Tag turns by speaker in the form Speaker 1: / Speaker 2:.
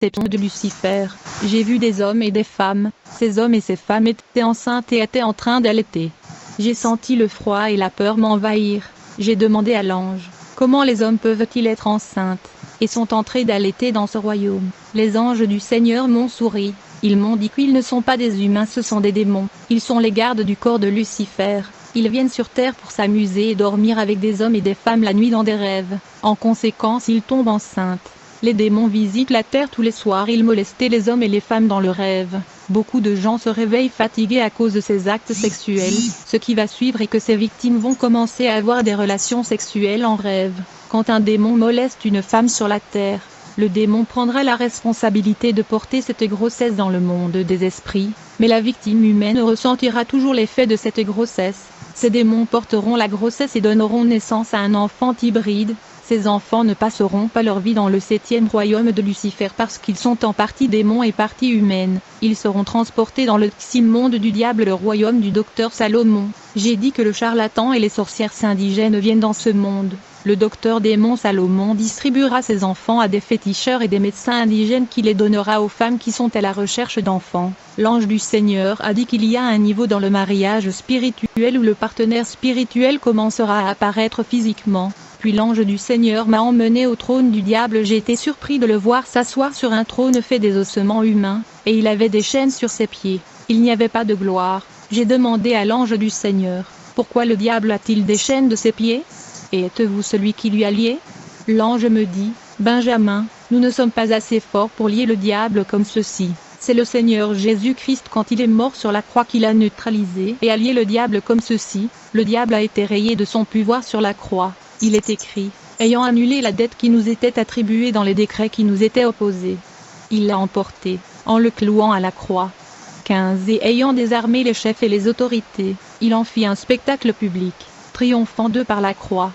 Speaker 1: Déception de Lucifer. J'ai vu des hommes et des femmes, ces hommes et ces femmes étaient enceintes et étaient en train d'allaiter. J'ai senti le froid et la peur m'envahir. J'ai demandé à l'ange, comment les hommes peuvent-ils être enceintes, et sont entrés d'allaiter dans ce royaume. Les anges du Seigneur m'ont souri, ils m'ont dit qu'ils ne sont pas des humains, ce sont des démons, ils sont les gardes du corps de Lucifer. Ils viennent sur terre pour s'amuser et dormir avec des hommes et des femmes la nuit dans des rêves. En conséquence, ils tombent enceintes. Les démons visitent la terre tous les soirs, ils molestaient les hommes et les femmes dans le rêve. Beaucoup de gens se réveillent fatigués à cause de ces actes sexuels. Ce qui va suivre est que ces victimes vont commencer à avoir des relations sexuelles en rêve. Quand un démon moleste une femme sur la terre, le démon prendra la responsabilité de porter cette grossesse dans le monde des esprits, mais la victime humaine ressentira toujours l'effet de cette grossesse. Ces démons porteront la grossesse et donneront naissance à un enfant hybride. Ces enfants ne passeront pas leur vie dans le 7e royaume de Lucifer parce qu'ils sont en partie démons et partie humaine. Ils seront transportés dans le Xime monde du diable, le royaume du docteur Salomon. J'ai dit que le charlatan et les sorcières indigènes viennent dans ce monde. Le docteur démon Salomon distribuera ses enfants à des féticheurs et des médecins indigènes qui les donnera aux femmes qui sont à la recherche d'enfants. L'ange du Seigneur a dit qu'il y a un niveau dans le mariage spirituel où le partenaire spirituel commencera à apparaître physiquement. Puis l'ange du Seigneur m'a emmené au trône du diable. J'ai été surpris de le voir s'asseoir sur un trône fait des ossements humains, et il avait des chaînes sur ses pieds. Il n'y avait pas de gloire. J'ai demandé à l'ange du Seigneur, pourquoi le diable a-t-il des chaînes de ses pieds? Et êtes-vous celui qui lui a lié? L'ange me dit, Benjamin, nous ne sommes pas assez forts pour lier le diable comme ceci. C'est le Seigneur Jésus-Christ quand il est mort sur la croix qu'il a neutralisé et a lié le diable comme ceci. Le diable a été rayé de son pouvoir sur la croix. Il est écrit, ayant annulé la dette qui nous était attribuée dans les décrets qui nous étaient opposés. Il l'a emporté, en le clouant à la croix. 15 Et ayant désarmé les chefs et les autorités, il en fit un spectacle public, triomphant d'eux par la croix.